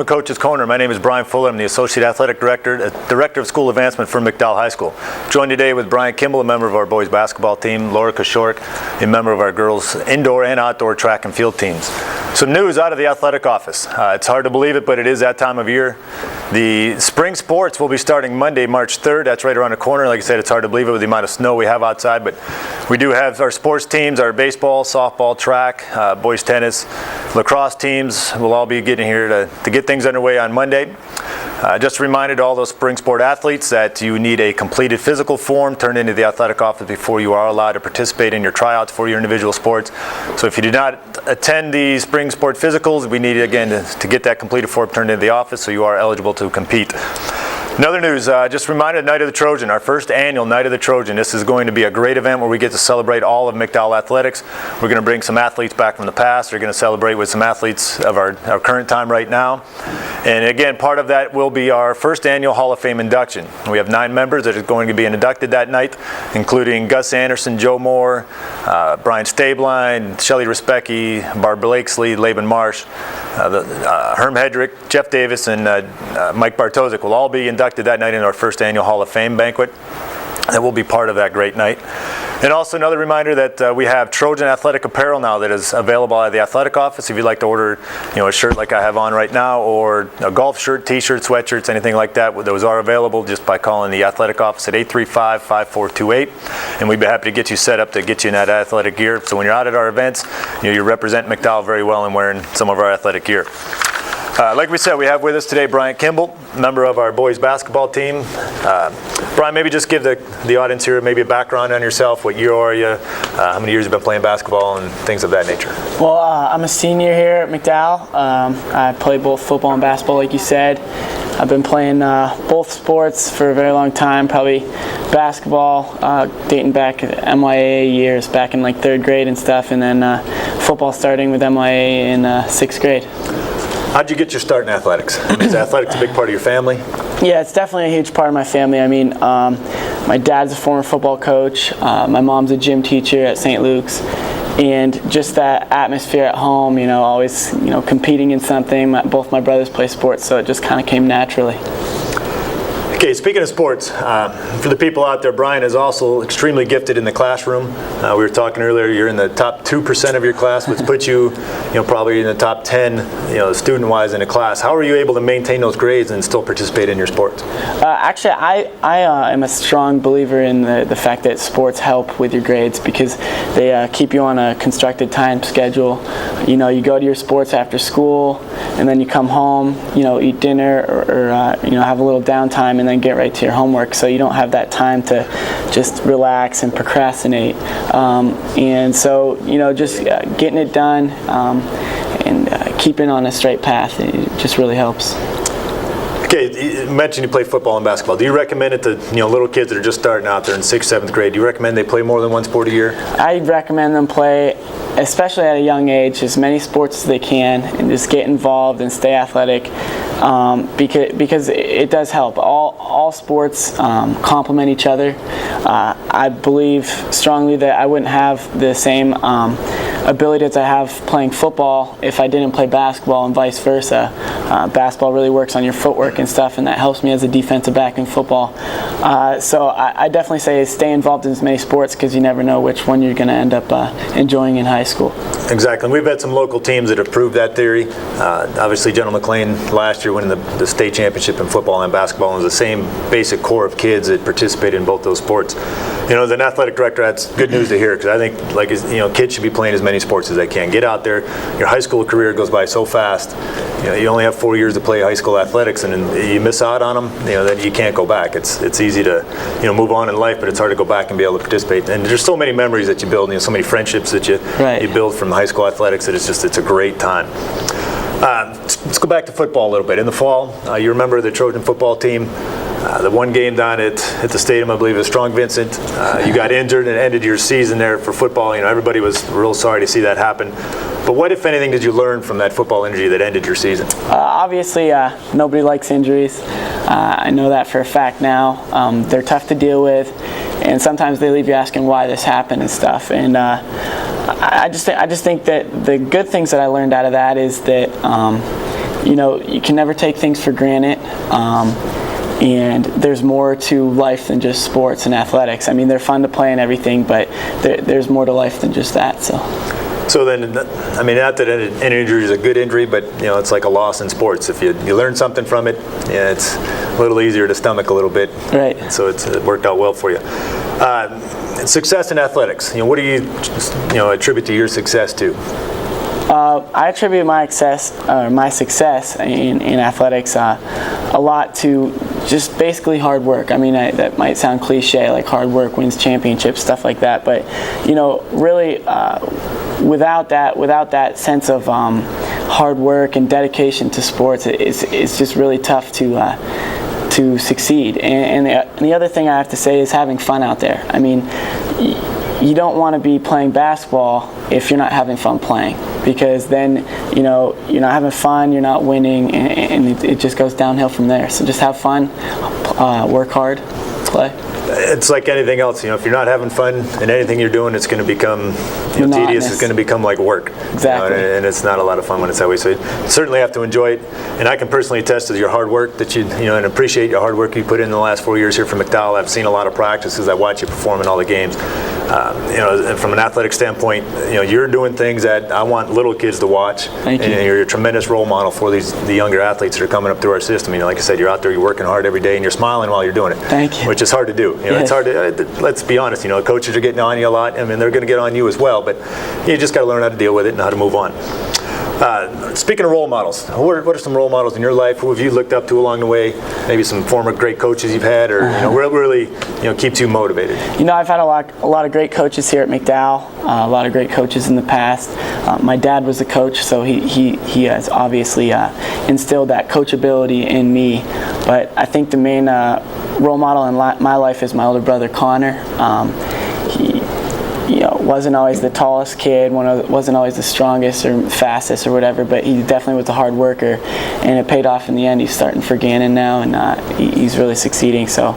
to Coach's Corner. My name is Brian Fuller. I'm the Associate Athletic Director, Director of School Advancement for McDowell High School. Joined today with Bryant Kimball, a member of our boys basketball team, Laura Kosiorek, a member of our girls indoor and outdoor track and field teams. Some news out of the athletic office. It's hard to believe it, but it is that time of year. The spring sports will be starting Monday, March 3rd. That's right around the corner. Like I said, it's hard to believe it with the amount of snow we have outside, but we do have our sports teams, our baseball, softball, track, boys tennis, lacrosse teams will all be getting here to get things underway on Monday. Just a reminder to all those spring sport athletes that you need a completed physical form turned into the athletic office before you are allowed to participate in your tryouts for your individual sports. So if you did not attend the spring sport physicals, we need again to get that completed form turned into the office so you are eligible to compete. Another news, just a reminder, Night of the Trojan, our first annual Night of the Trojan. This is going to be a great event where we get to celebrate all of McDowell athletics. We're going to bring some athletes back from the past. We're going to celebrate with some athletes of our current time right now. And again, part of that will be our first annual Hall of Fame induction. We have 9 members that are going to be inducted that night, including Gus Anderson, Joe Moore, Brian Stabline, Shelly Respecki, Barb Blakesley, Laban Marsh, Herm Hedrick, Jeff Davis, and Mike Bartosik will all be inducted that night in our first annual Hall of Fame banquet. That will be part of that great night. And also another reminder that we have Trojan athletic apparel now that is available at the athletic office. If you'd like to order, a shirt like I have on right now, or a golf shirt, t-shirt, sweatshirts, anything like that, those are available just by calling the athletic office at 835-5428. And we'd be happy to get you set up to get you in that athletic gear. So when you're out at our events, you represent McDowell very well in wearing some of our athletic gear. Like we said, we have with us today Bryant Kimball, member of our boys basketball team. Brian, maybe just give the audience here maybe a background on yourself. What year are you? How many years you've been playing basketball and things of that nature? Well, I'm a senior here at McDowell. I play both football and basketball, like you said. I've been playing both sports for a very long time, probably basketball dating back MYA years, back in like 3rd grade and stuff, and then football starting with MYA in 6th grade. How'd you get your start in athletics? Is athletics a big part of your family? Yeah, it's definitely a huge part of my family. I mean, my dad's a former football coach. My mom's a gym teacher at St. Luke's. And just that atmosphere at home, always, competing in something. Both my brothers play sports, so it just kind of came naturally. Okay, speaking of sports, for the people out there, Brian is also extremely gifted in the classroom. We were talking earlier, you're in the top 2% of your class, which puts you, probably in the top 10, student-wise in a class. How are you able to maintain those grades and still participate in your sports? Actually, I am a strong believer in the fact that sports help with your grades because they keep you on a constructed time schedule. You go to your sports after school, and then you come home, eat dinner or have a little downtime, and then get right to your homework, so you don't have that time to just relax and procrastinate. And so, just getting it done and keeping on a straight path, it just really helps. Okay, you mentioned you play football and basketball. Do you recommend it to little kids that are just starting out there in 6th, 7th grade? Do you recommend they play more than one sport a year? I recommend them play, especially at a young age, as many sports as they can, and just get involved and stay athletic. Because it does help. All sports complement each other. I believe strongly that I wouldn't have the same abilities I have playing football if I didn't play basketball, and vice versa. Basketball really works on your footwork and stuff, and that helps me as a defensive back in football. So I definitely say stay involved in as many sports because you never know which one you're going to end up enjoying in high school. Exactly. We've had some local teams that have proved that theory. Obviously, General McLean last year winning the state championship in football and basketball, and it was the same basic core of kids that participated in both those sports. As an athletic director, that's good news to hear because I think, kids should be playing as many sports as they can. Get out there. Your high school career goes by so fast. You only have 4 years to play high school athletics, and you miss out on them, then you can't go back. It's easy to, move on in life, but it's hard to go back and be able to participate. And there's so many memories that you build, so many friendships that you build from high school athletics that it's a great time. Let's go back to football a little bit. In the fall, you remember the Trojan football team. The one game down at the stadium, I believe, is Strong Vincent. You got injured and ended your season there for football. Everybody was real sorry to see that happen. But what, if anything, did you learn from that football injury that ended your season? Obviously, nobody likes injuries. I know that for a fact now. They're tough to deal with, and sometimes they leave you asking why this happened and stuff. And I just think that the good things that I learned out of that is that you can never take things for granted. And there's more to life than just sports and athletics. I mean, they're fun to play and everything, but there's more to life than just that. So then, I mean, not that an injury is a good injury, but it's like a loss in sports. If you learn something from it, it's a little easier to stomach a little bit. Right. And so it worked out well for you. Success in athletics. What do you attribute to your success to? I attribute my success in athletics a lot to just basically hard work. I mean, that might sound cliche, like hard work wins championships, stuff like that. But really, without that sense of hard work and dedication to sports, it's just really tough to succeed. And the other thing I have to say is having fun out there. I mean, you don't want to be playing basketball if you're not having fun playing, because then you're not having fun, you're not winning, and it just goes downhill from there. So just have fun, work hard, play. It's like anything else, if you're not having fun in anything you're doing, it's going to become tedious. It's going to become like work. Exactly. And it's not a lot of fun when it's that way. So you certainly have to enjoy it. And I can personally attest to your hard work that and appreciate your hard work you put in the last 4 years here for McDowell. I've seen a lot of practices. I watch you perform in all the games. From an athletic standpoint, you're doing things that I want little kids to watch. Thank you. And you're a tremendous role model for the younger athletes that are coming up through our system. Like I said, you're out there, you're working hard every day, and you're smiling while you're doing it. Thank you. Which is hard to do. Yes. It's hard to. Let's be honest. Coaches are getting on you a lot. I mean, they're going to get on you as well. But you just got to learn how to deal with it and how to move on. Speaking of role models, what are some role models in your life? Who have you looked up to along the way? Maybe some former great coaches you've had, or really keeps you motivated. I've had a lot of great coaches here at McDowell. A lot of great coaches in the past. My dad was a coach, so he has obviously instilled that coachability in me. But I think the main role model in my life is my older brother Connor. He wasn't always the tallest kid, wasn't always the strongest or fastest or whatever, but he definitely was a hard worker, and it paid off in the end. He's starting for Gannon now, and he's really succeeding. So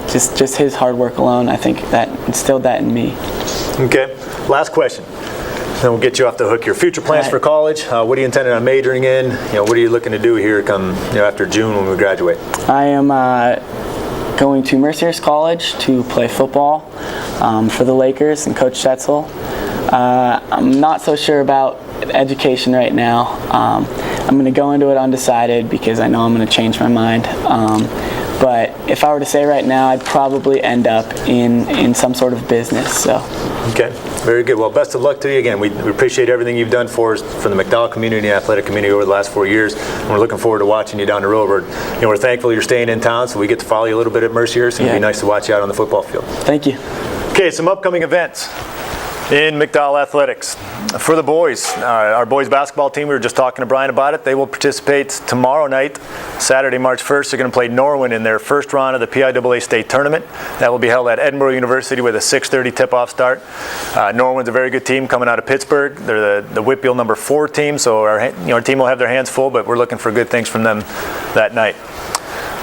just his hard work alone, I think that instilled that in me. Okay, last question. Then we'll get you off the hook. Your future plans for college? What are you intending on majoring in? What are you looking to do here come after June when we graduate? I am going to Mercier's College to play football for the Lakers and Coach Setzel. I'm not so sure about education right now. I'm going to go into it undecided because I know I'm going to change my mind. But if I were to say right now, I'd probably end up in some sort of business. So. Okay, very good. Well, best of luck to you again. We appreciate everything you've done for us, for the McDowell community, athletic community over the last 4 years. And we're looking forward to watching you down the road. We're thankful you're staying in town, so we get to follow you a little bit at Mercier's. So it'd be nice to watch you out on the football field. Thank you. Okay, some upcoming events in McDowell athletics. For the boys, our boys basketball team, we were just talking to Bryant about it. They will participate tomorrow night, Saturday, March 1st. They're going to play Norwin in their first round of the PIAA state tournament. That will be held at Edinburgh University with a 6:30 tip-off start. Norwin's a very good team coming out of Pittsburgh. They're the Whitfield number 4 team, so our team will have their hands full, but we're looking for good things from them that night.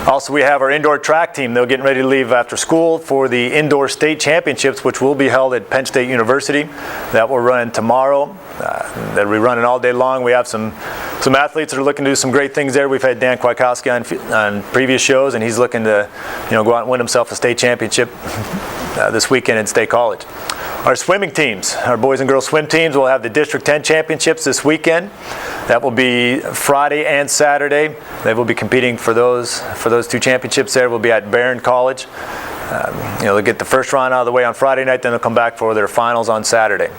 Also, we have our indoor track team. They're getting ready to leave after school for the indoor state championships, which will be held at Penn State University. That will run tomorrow. That'll be running all day long. We have some athletes that are looking to do some great things there. We've had Dan Kwiatkowski on previous shows, and he's looking to go out and win himself a state championship this weekend in State College. Our swimming teams, our boys and girls swim teams, will have the District 10 championships this weekend. That will be Friday and Saturday. They will be competing for those 2 championships there. Will be at Barron College. They'll get the first round out of the way on Friday night, then they'll come back for their finals on Saturday.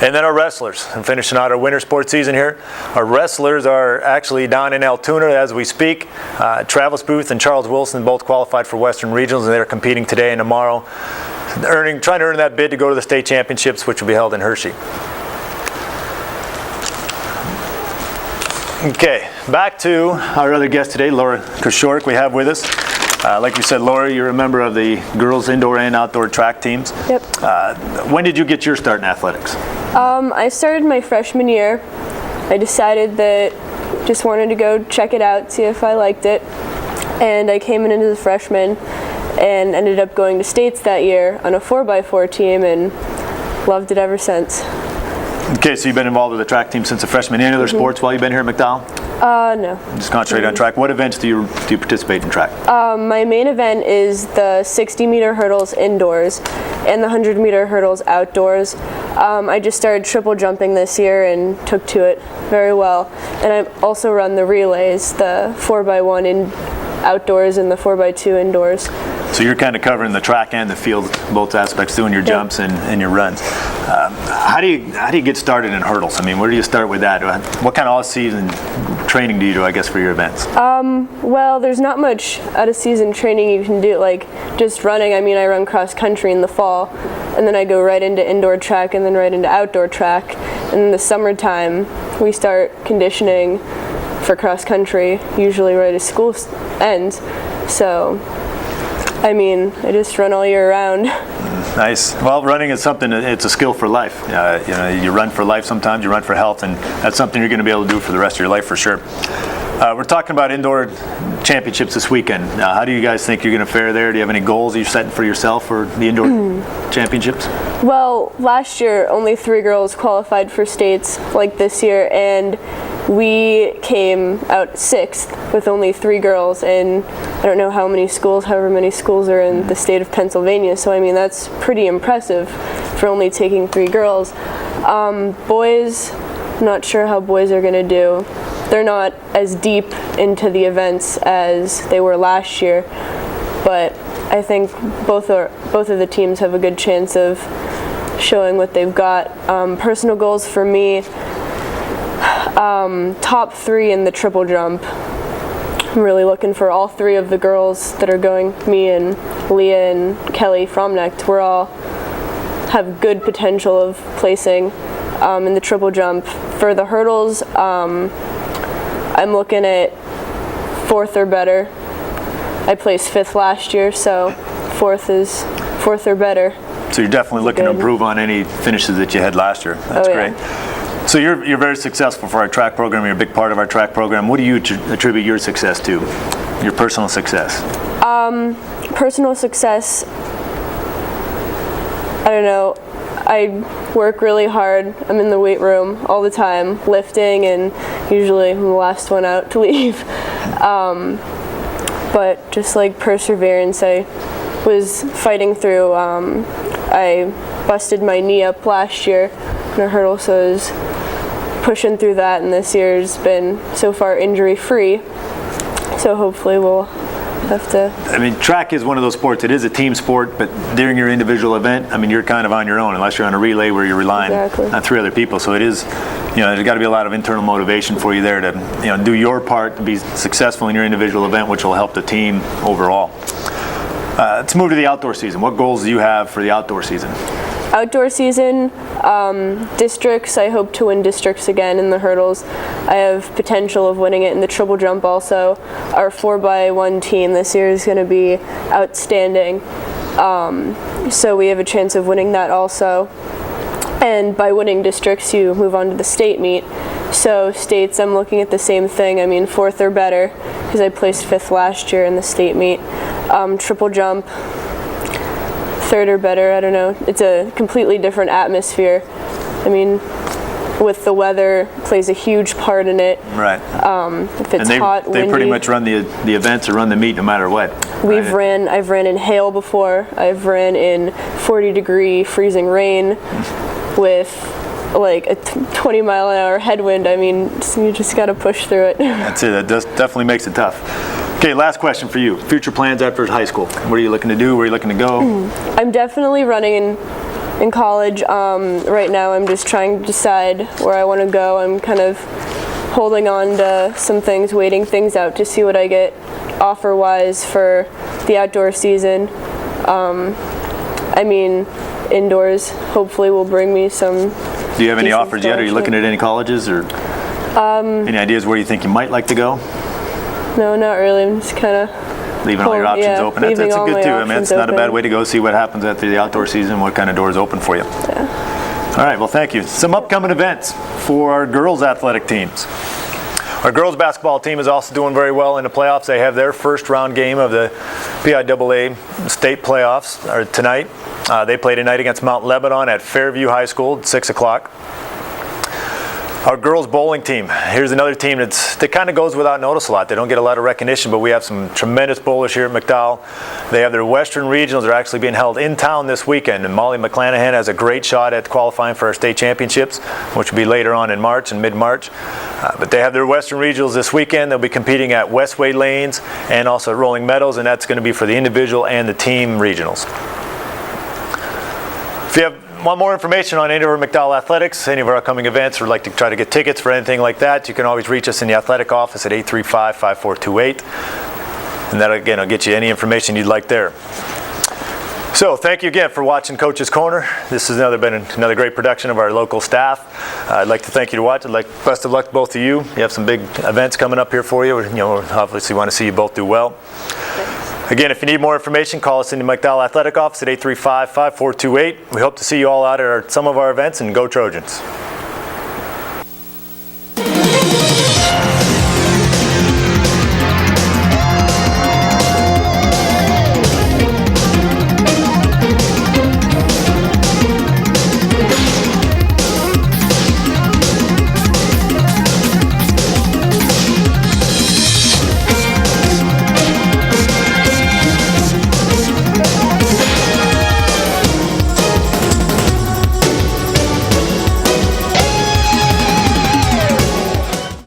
And then our wrestlers, and finishing out our winter sports season here. Our wrestlers are actually down in Altoona as we speak. Travis Booth and Charles Wilson both qualified for Western Regionals, and they're competing today and tomorrow, trying to earn that bid to go to the state championships, which will be held in Hershey. Okay, back to our other guest today, Laura Kosiorek, we have with us. Like we said, Laura, you're a member of the girls indoor and outdoor track teams. Yep. When did you get your start in athletics? I started my freshman year. I decided that just wanted to go check it out, see if I liked it. And I came in as a freshman and ended up going to states that year on a 4x4 team and loved it ever since. Okay, so you've been involved with the track team since a freshman. Any other sports while you've been here at McDowell? No. Just concentrate on track. What events do you participate in track? My main event is the 60-meter hurdles indoors and the 100-meter hurdles outdoors. I just started triple jumping this year and took to it very well. And I also run the relays, the 4x1 in outdoors and the 4x2 indoors. So you're kind of covering the track and the field, both aspects, doing your jumps and your runs. How do you get started in hurdles? I mean, where do you start with that? What kind of off-season training do you do, I guess, for your events? Well, there's not much out-of-season training you can do, like just running. I mean, I run cross-country in the fall, and then I go right into indoor track and then right into outdoor track. And in the summertime, we start conditioning for cross-country, usually right as school ends. So, I mean, I just run all year round. Nice. Well, running is something, it's a skill for life. You run for life sometimes, you run for health, and that's something you're going to be able to do for the rest of your life for sure. We're talking about indoor championships this weekend. How do you guys think you're going to fare there? Do you have any goals you're setting for yourself for the indoor championships? Well, last year only 3 girls qualified for states like this year, and we came out 6th with only 3 girls, and I don't know however many schools are in the state of Pennsylvania, so I mean that's pretty impressive for only taking 3 girls. Boys, not sure how boys are going to do. They're not as deep into the events as they were last year, but I think both of the teams have a good chance of showing what they've got. Personal goals for me, top 3 in the triple jump. I'm really looking for all 3 of the girls that are going, me and Leah and Kelly Fromnecht. We're all have good potential of placing in the triple jump. For the hurdles, I'm looking at 4th or better. I placed 5th last year, so 4th or better. So you're definitely looking to improve on any finishes that you had last year. That's great. So you're very successful for our track program. You're a big part of our track program. What do you attribute your success to? Your personal success? Personal success, I don't know. I work really hard. I'm in the weight room all the time, lifting, and usually I'm the last one out to leave. But just like perseverance, I was fighting through. I busted my knee up last year in a hurdle, so I was pushing through that, and this year's been so far injury-free. So hopefully we'll have to. I mean, track is one of those sports. It is a team sport, but during your individual event, I mean, you're kind of on your own unless you're on a relay where you're relying on 3 other people. So it is, there's got to be a lot of internal motivation for you there to, do your part to be successful in your individual event, which will help the team overall. Let's move to the outdoor season. What goals do you have for the outdoor season? Outdoor season, districts. I hope to win districts again in the hurdles. I have potential of winning it in the triple jump also. Our 4x1 team this year is going to be outstanding. So we have a chance of winning that also. And by winning districts, you move on to the state meet. So states, I'm looking at the same thing. I mean, 4th or better, because I placed 5th last year in the state meet. Triple jump, 3rd or better, I don't know. It's a completely different atmosphere. I mean, with the weather plays a huge part in it. Right. If it's hot, windy. They pretty much run the events or run the meet no matter what. I've ran in hail before. I've ran in 40-degree freezing rain with like a 20-mile-an-hour headwind. I mean, you just got to push through it. That's it. That definitely makes it tough. Okay, last question for you. Future plans after high school. What are you looking to do? Where are you looking to go? I'm definitely running in college. Right now I'm just trying to decide where I want to go. I'm kind of holding on to some things, waiting things out to see what I get offer-wise for the outdoor season. I mean, indoors hopefully will bring me some. Do you have any offers yet? Are you looking at any colleges or any ideas where you think you might like to go? No, not really. I'm just kind of leaving all your options open. That's a good too. I mean, it's not a bad way to go. See what happens after the outdoor season. What kind of doors open for you? Yeah. All right. Well, thank you. Some upcoming events for our girls' athletic teams. Our girls' basketball team is also doing very well in the playoffs. They have their first round game of the PIAA state playoffs tonight. They play tonight against Mount Lebanon at Fairview High School at 6 o'clock. Our girls bowling team. Here's another team that kind of goes without notice a lot. They don't get a lot of recognition, but we have some tremendous bowlers here at McDowell. They have their Western Regionals are actually being held in town this weekend, and Molly McClanahan has a great shot at qualifying for our state championships, which will be later on in March and mid-March. But they have their Western Regionals this weekend. They'll be competing at Westway Lanes and also at Rolling Meadows, and that's going to be for the individual and the team regionals. If you want more information on any of our McDowell athletics, any of our upcoming events, or would like to try to get tickets for anything like that, you can always reach us in the athletic office at 835-5428. And that, again, will get you any information you'd like there. So thank you again for watching Coach's Corner. This has been another great production of our local staff. I'd like to thank you to watch. I'd like best of luck to both of you. You have some big events coming up here for you. Obviously want to see you both do well. Again, if you need more information, call us in the McDowell Athletic Office at 835-5428. We hope to see you all out at some of our events, and go Trojans.